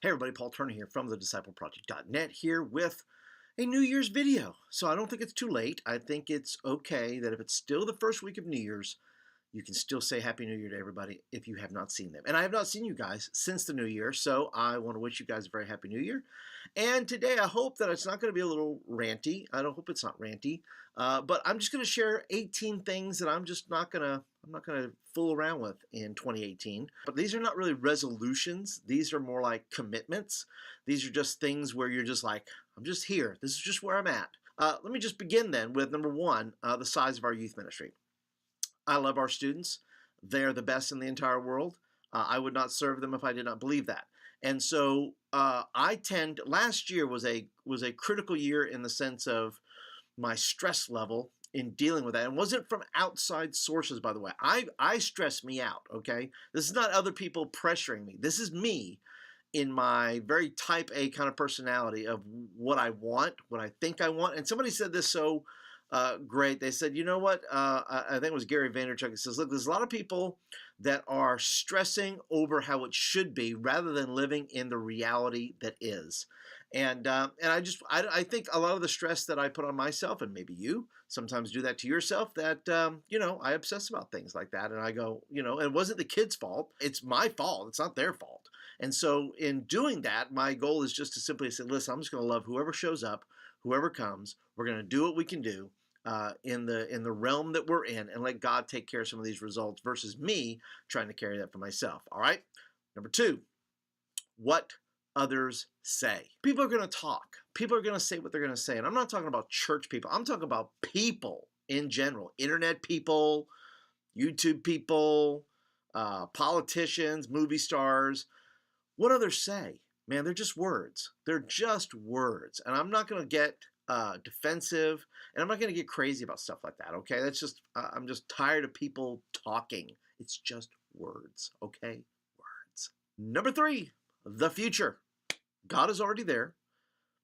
Hey everybody, Paul Turner here from thediscipleproject.net here with a New Year's video. So I don't think it's too late. I think it's okay that if it's still the first week of New Year's, you can still say Happy New Year to everybody if you have not seen them. And I have not seen you guys since the New Year, so I want to wish you guys a very Happy New Year. And today I hope that it's not going to be a little ranty. I don't hope it's not ranty, but I'm just going to share 18 things that I'm not going to fool around with in 2018. But these are not really resolutions. These are more like commitments. These are just things where you're just like, I'm just here. This is just where I'm at. Let me just begin then with number one, the size of our youth ministry. I love our students. They're the best in the entire world. I would not serve them if I did not believe that. And so last year was a critical year in the sense of my stress level in dealing with that. And it wasn't from outside sources, by the way. I stress me out, okay? This is not other people pressuring me. This is me in my very type A kind of personality of what I want, what I think I want. And somebody said this so great. They said, you know what? I think it was Gary Vaynerchuk. He says, look, there's a lot of people that are stressing over how it should be rather than living in the reality that is. And I think a lot of the stress that I put on myself, and maybe you sometimes do that to yourself, that, I obsess about things like that. And I go, it wasn't the kids' fault. It's my fault. It's not their fault. And so in doing that, my goal is just to simply say, listen, I'm just going to love whoever shows up, whoever comes. We're going to do what we can do in the realm that we're in, and let God take care of some of these results versus me trying to carry that for myself. All right. Number two, what others say. People are going to talk. People are going to say what they're going to say. And I'm not talking about church people. I'm talking about people in general, internet people, YouTube people, politicians, movie stars. What others say? Man, they're just words. They're just words. And I'm not going to get defensive, and I'm not going to get crazy about stuff like that, okay? That's just, I'm just tired of people talking. It's just words, okay? Words. Number three, the future. God is already there.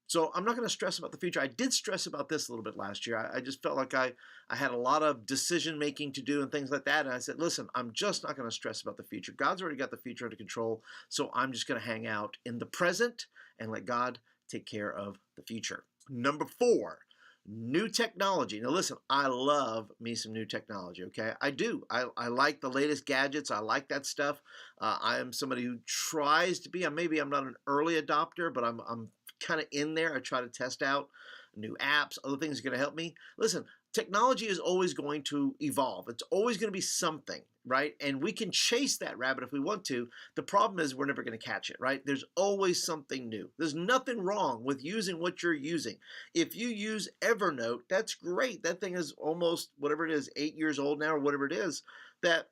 So I'm not going to stress about the future. I did stress about this a little bit last year. I just felt like I had a lot of decision making to do and things like that. And I said, listen, I'm just not going to stress about the future. God's already got the future under control. So I'm just going to hang out in the present and let God take care of the future. Number four, new technology. Now listen, I love me some new technology, okay? I do. I like the latest gadgets. I like that stuff. I am somebody who tries to be, maybe I'm not an early adopter, but I'm kind of in there. I try to test out new apps, other things are going to help me. Listen, technology is always going to evolve. It's always going to be something, right? And we can chase that rabbit if we want to. The problem is we're never going to catch it, right? There's always something new. There's nothing wrong with using what you're using. If you use Evernote, that's great. That thing is almost, whatever it is, 8 years old now or whatever it is, that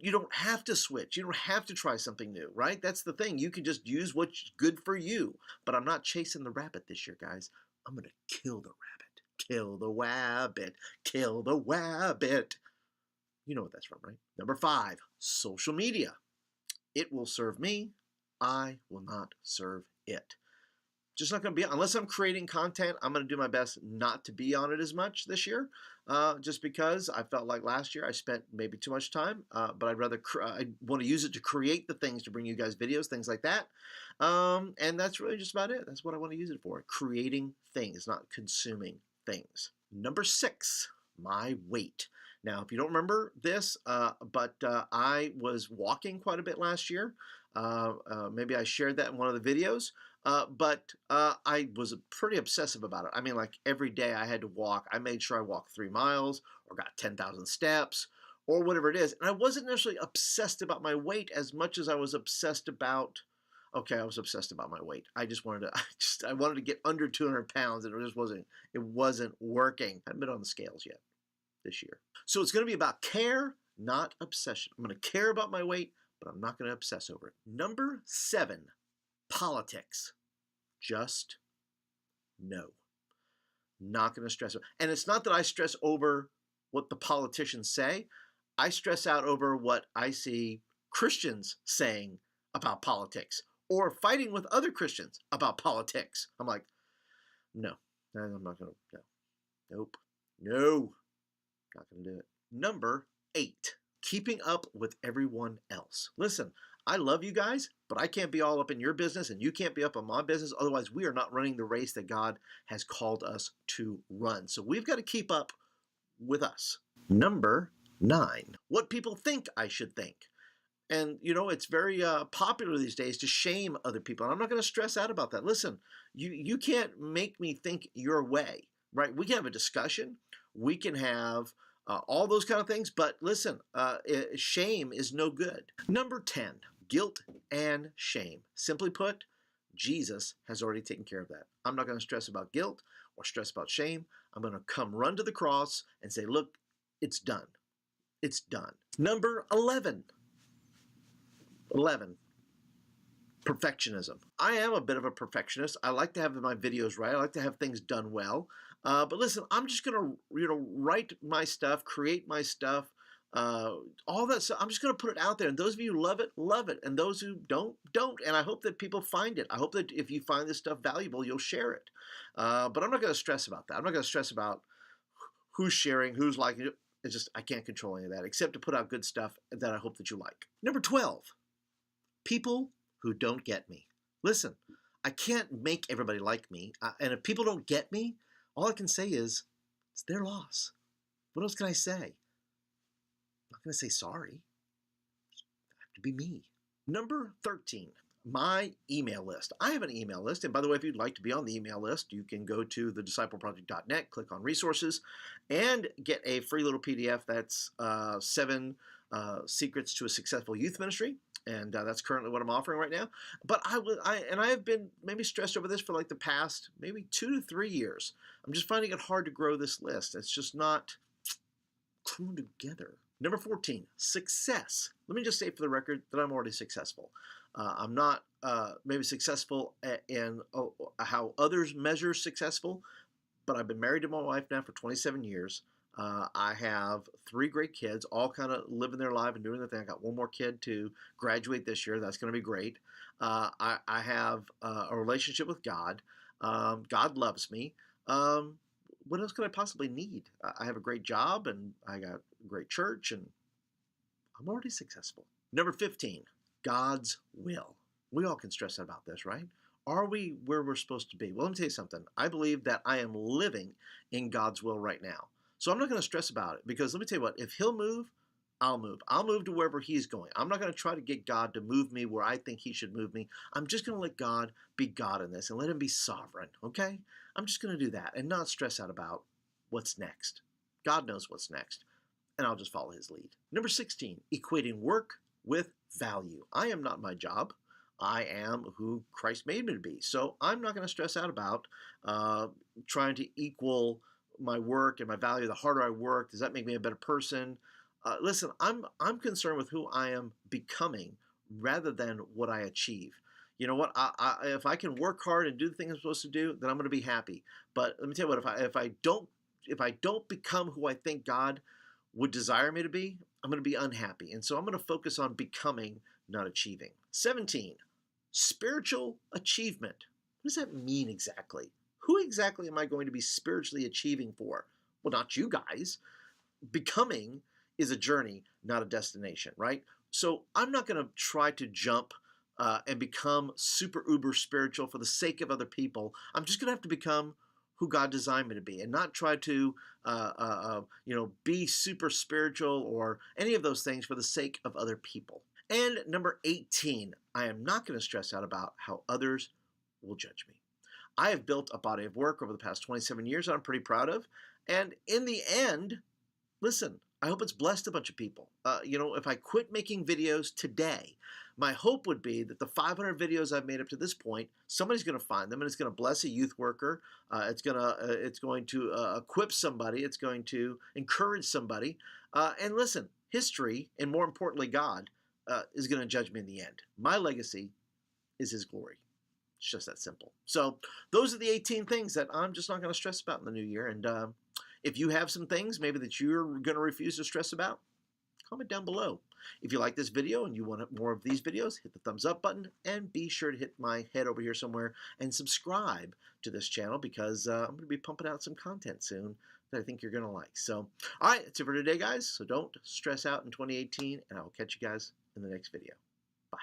you don't have to switch. You don't have to try something new, right? That's the thing. You can just use what's good for you. But I'm not chasing the rabbit this year, guys. I'm going to kill the rabbit. Kill the wabbit. Kill the wabbit. You know what that's from, right? Number five, social media. It will serve me. I will not serve it. Just not going to be, unless I'm creating content, I'm going to do my best not to be on it as much this year, just because I felt like last year I spent maybe too much time, but I want to use it to create the things to bring you guys videos, things like that, and that's really just about it. That's what I want to use it for, creating things, not consuming things. Number six, my weight. Now, if you don't remember this, but I was walking quite a bit last year. Maybe I shared that in one of the videos, but I was pretty obsessive about it. I mean, like every day I had to walk. I made sure I walked 3 miles or got 10,000 steps or whatever it is. And I wasn't necessarily obsessed about my weight as much as I was obsessed about, I was obsessed about my weight. I wanted to get under 200 pounds, and it wasn't working. I haven't been on the scales yet this year. So it's going to be about care, not obsession. I'm going to care about my weight, but I'm not going to obsess over it. Number seven, politics. Just no. Not going to stress over. And it's not that I stress over what the politicians say. I stress out over what I see Christians saying about politics or fighting with other Christians about politics. I'm like, no, I'm not going to, no, nope, no. Not going to do it. Number 8, keeping up with everyone else. Listen, I love you guys, but I can't be all up in your business and you can't be up on my business. Otherwise, we are not running the race that God has called us to run. So we've got to keep up with us. Number 9, what people think I should think. And, it's very popular these days to shame other people. And I'm not going to stress out about that. Listen, you can't make me think your way, right? We can have a discussion. We can have all those kind of things. But listen, shame is no good. Number 10, guilt and shame. Simply put, Jesus has already taken care of that. I'm not going to stress about guilt or stress about shame. I'm going to come run to the cross and say, look, it's done. It's done. Number 11, perfectionism. I am a bit of a perfectionist. I like to have my videos right. I like to have things done well. But listen, I'm just going to, write my stuff, create my stuff, all that stuff. I'm just going to put it out there. And those of you who love it, love it. And those who don't. And I hope that people find it. I hope that if you find this stuff valuable, you'll share it. But I'm not going to stress about that. I'm not going to stress about who's sharing, who's liking it. It's just, I can't control any of that except to put out good stuff that I hope that you like. Number 12, people who don't get me. Listen, I can't make everybody like me. And if people don't get me, all I can say is it's their loss. What else can I say? I'm not going to say sorry. I have to be me. Number 13, my email list. I have an email list. And by the way, if you'd like to be on the email list, you can go to thediscipleproject.net, click on resources, and get a free little PDF that's 7 secrets to a successful youth ministry. And that's currently what I'm offering right now. But I have been maybe stressed over this for like the past maybe 2 to 3 years. I'm just finding it hard to grow this list. It's just not coming together. Number 14, success. Let me just say for the record that I'm already successful. I'm not maybe successful in how others measure successful, but I've been married to my wife now for 27 years. I have 3 great kids, all kind of living their life and doing their thing. I got 1 more kid to graduate this year. That's going to be great. I have a relationship with God. God loves me. What else could I possibly need? I have a great job and I got a great church and I'm already successful. Number 15, God's will. We all can stress out about this, right? Are we where we're supposed to be? Well, let me tell you something. I believe that I am living in God's will right now. So I'm not going to stress about it because let me tell you what, if he'll move, I'll move. I'll move to wherever he's going. I'm not going to try to get God to move me where I think he should move me. I'm just going to let God be God in this and let him be sovereign, okay? I'm just going to do that and not stress out about what's next. God knows what's next, and I'll just follow his lead. Number 16, equating work with value. I am not my job. I am who Christ made me to be. So I'm not going to stress out about trying to equal my work and my value. The harder I work, does that make me a better person? Listen, I'm concerned with who I am becoming rather than what I achieve. You know what? If I can work hard and do the things I'm supposed to do, then I'm going to be happy. But let me tell you what: if I don't become who I think God would desire me to be, I'm going to be unhappy. And so I'm going to focus on becoming, not achieving. 17, spiritual achievement. What does that mean exactly? Who exactly am I going to be spiritually achieving for? Well, not you guys. Becoming is a journey, not a destination, right? So I'm not going to try to jump and become super uber spiritual for the sake of other people. I'm just going to have to become who God designed me to be and not try to, be super spiritual or any of those things for the sake of other people. And number 18, I am not going to stress out about how others will judge me. I have built a body of work over the past 27 years that I'm pretty proud of. And in the end, listen, I hope it's blessed a bunch of people. If I quit making videos today, my hope would be that the 500 videos I've made up to this point, somebody's going to find them and it's going to bless a youth worker. It's going to equip somebody. It's going to encourage somebody. And listen, history, and more importantly, God, is going to judge me in the end. My legacy is his glory. It's just that simple. So those are the 18 things that I'm just not going to stress about in the new year. And if you have some things maybe that you're going to refuse to stress about, comment down below. If you like this video and you want more of these videos, hit the thumbs up button and be sure to hit my head over here somewhere and subscribe to this channel because I'm going to be pumping out some content soon that I think you're going to like. So, all right, that's it for today, guys. So don't stress out in 2018, and I will catch you guys in the next video. Bye.